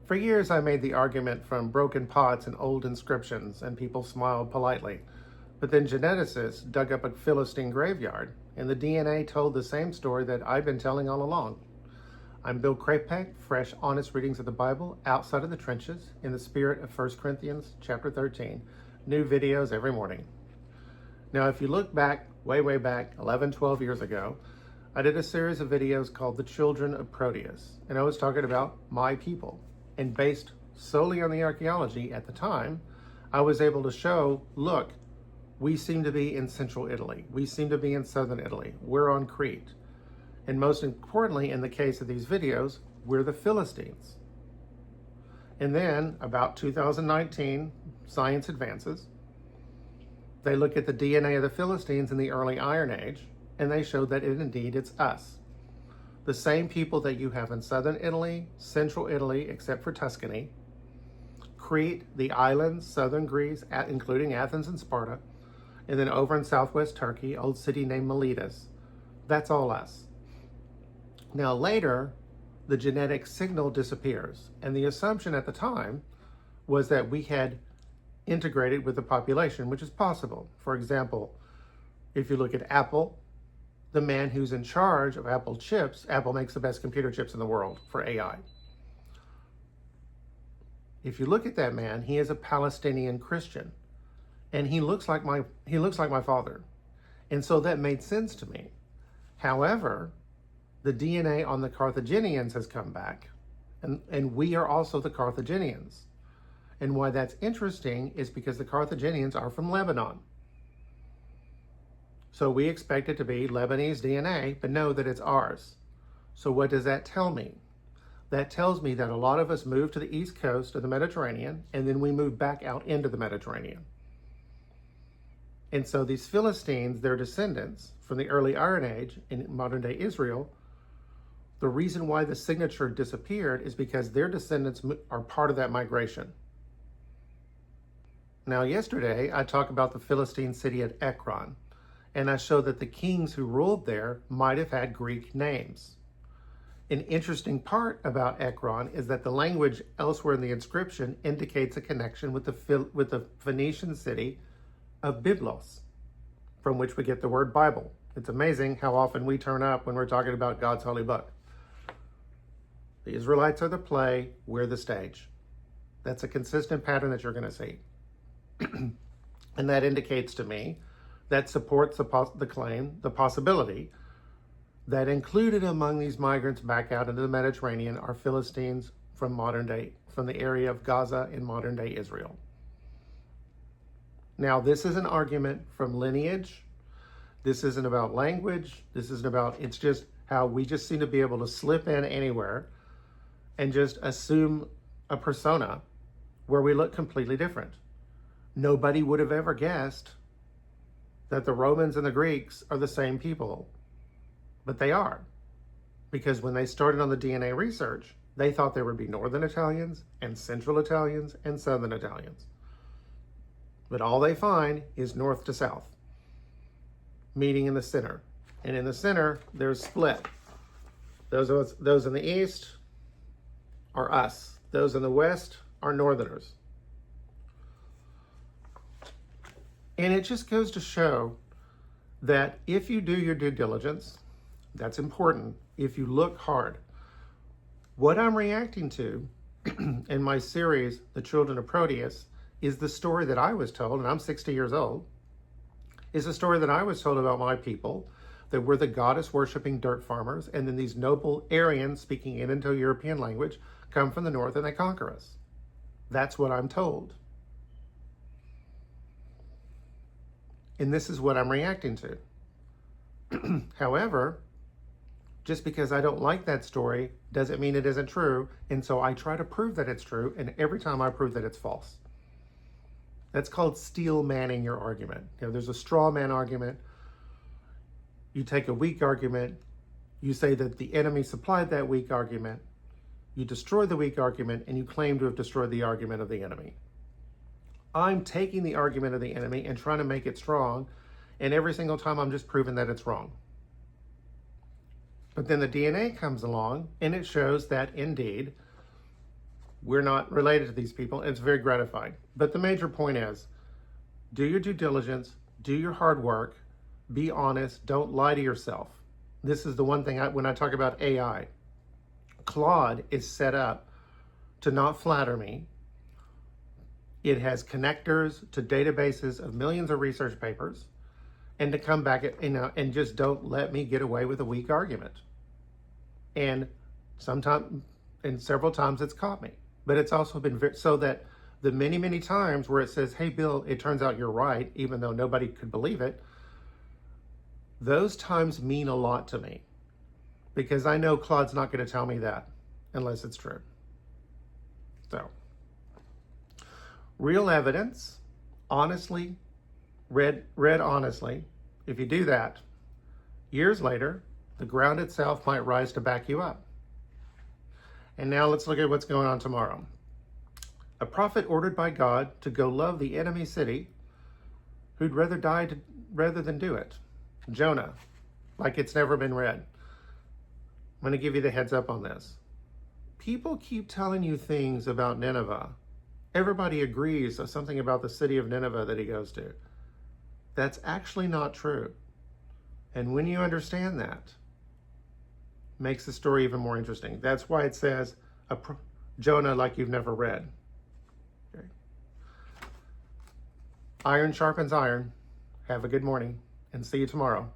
For years, I made the argument from broken pots and old inscriptions, and people smiled politely. But then geneticists dug up a Philistine graveyard, and the DNA told the same story that I've been telling all along. I'm Bill Krapek, fresh, honest readings of the Bible outside of the trenches in the spirit of 1 Corinthians chapter 13. New videos every morning. Now, if you look back, way back, 11, 12 years ago, I did a series of videos called the Children of Proteus, and I was talking about my people. And based solely on the archaeology at the time, I was able to show, look, we seem to be in central Italy. We seem to be in southern Italy. We're on Crete. And most importantly, in the case of these videos, we're the Philistines. And then, about 2019, science advances. They look at the DNA of the Philistines in the early Iron Age, and they show that indeed it's us. The same people that you have in southern Italy, central Italy, except for Tuscany, Crete, the islands, southern Greece, including Athens and Sparta, and then over in southwest Turkey, old city named Miletus. That's all us. Now later, the genetic signal disappears, and the assumption at the time was that we had integrated with the population, which is possible. For example, if you look at Apple, the man who's in charge of Apple chips, Apple makes the best computer chips in the world for AI. If you look at that man, he is a Palestinian Christian, and he looks like my father. And so that made sense to me. However, the DNA on the Carthaginians has come back, and we are also the Carthaginians. And why that's interesting is because the Carthaginians are from Lebanon. So we expect it to be Lebanese DNA, but know that it's ours. So what does that tell me? That tells me that a lot of us moved to the east coast of the Mediterranean, and then we moved back out into the Mediterranean. And so these Philistines, their descendants from the early Iron Age in modern day Israel, the reason why the signature disappeared is because their descendants are part of that migration. Now, yesterday, I talked about the Philistine city at Ekron, and I showed that the kings who ruled there might have had Greek names. An interesting part about Ekron is that the language elsewhere in the inscription indicates a connection with the Phoenician city of Byblos, from which we get the word Bible. It's amazing how often we turn up when we're talking about God's holy book. The Israelites are the play, we're the stage. That's a consistent pattern that you're going to see. And that indicates to me, that supports the claim, the possibility, that included among these migrants back out into the Mediterranean are Philistines from the area of Gaza in modern day Israel. Now, this is an argument from lineage. This isn't about language. This isn't about, it's just how we just seem to be able to slip in anywhere and just assume a persona where we look completely different. Nobody would have ever guessed that the Romans and the Greeks are the same people, but they are. Because when they started on the DNA research, they thought there would be Northern Italians and Central Italians and Southern Italians. But all they find is north to south, meeting in the center. And in the center, there's split. Those in the east are us. Those in the west are Northerners. And it just goes to show that if you do your due diligence, that's important. If you look hard, what I'm reacting to in my series, The Children of Proteus, is the story that I was told, and I'm 60 years old, is a story that I was told about my people, that we're the goddess worshiping dirt farmers, and then these noble Aryans speaking Indo-European language come from the north and they conquer us. That's what I'm told. And this is what I'm reacting to. However, just because I don't like that story doesn't mean it isn't true. And so I try to prove that it's true. And every time I prove that it's false. That's called steel manning your argument. There's a straw man argument. You take a weak argument. You say that the enemy supplied that weak argument. You destroy the weak argument and you claim to have destroyed the argument of the enemy. I'm taking the argument of the enemy and trying to make it strong, and every single time I'm just proving that it's wrong. But then the DNA comes along and it shows that indeed We're not related to these people. And it's very gratifying. But the major point is, do your due diligence, do your hard work, be honest, don't lie to yourself. This is the one thing when I talk about AI. Claude is set up to not flatter me. It has connectors to databases of millions of research papers, and to come back and just don't let me get away with a weak argument. And several times it's caught me. But it's also been so that the many, many times where it says, hey, Bill, it turns out you're right, even though nobody could believe it, those times mean a lot to me, because I know Claude's not going to tell me that unless it's true. So, real evidence, honestly, read honestly. If you do that, years later, the ground itself might rise to back you up. And now let's look at what's going on tomorrow. A prophet ordered by God to go love the enemy city, who'd rather die rather than do it. Jonah, like it's never been read. I'm going to give you the heads up on this. People keep telling you things about Nineveh. Everybody agrees of something about the city of Nineveh that he goes to. That's actually not true. And when you understand that, it makes the story even more interesting. That's why it says Jonah like you've never read. Okay. Iron sharpens iron. Have a good morning and see you tomorrow.